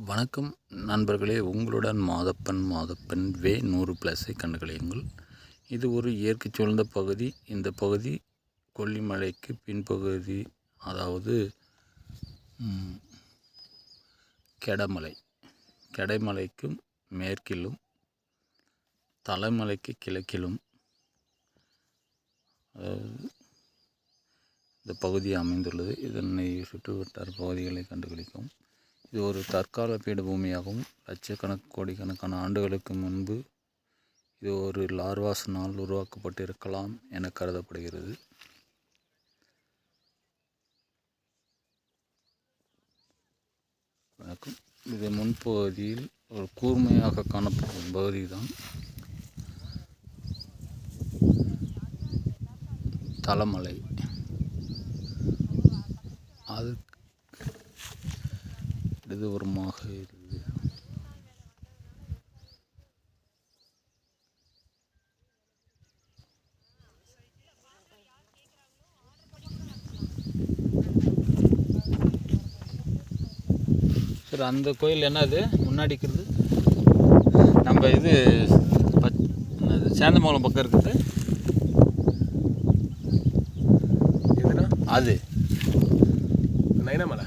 வணக்கம் நண்பர்களே, உங்களுடன் மாதப்பன் வே 100+ஐ கண்டுகளியுங்கள். இது ஒரு இயற்கை சூழ்ந்த பகுதி. இந்த பகுதி கொல்லிமலைக்கு பின்பகுதி, அதாவது கெடைமலைக்கும் மேற்கிலும் தலைமலைக்கு கிழக்கிலும் இந்த பகுதி அமைந்துள்ளது. இதனை சுற்றுவட்டார பகுதிகளை கண்டுகளிக்கும். இது ஒரு தற்கால பீடபூமியாகவும் கோடிக்கணக்கான ஆண்டுகளுக்கு முன்பு இது ஒரு லார்வாஸினால் உருவாக்கப்பட்டிருக்கலாம் என கருதப்படுகிறது. வணக்கம். இது முன்பகுதியில் ஒரு கூர்மையாக காணப்படும் பகுதி தான் தலமலை. அது இடதுபுறமாக இருக்குது. சார், அந்த கோயில் என்னது முன்னாடி இருக்கிறது? நம்ம இது சேந்தமங்கலம் பக்கம் இருக்குது. அது நயனமலை.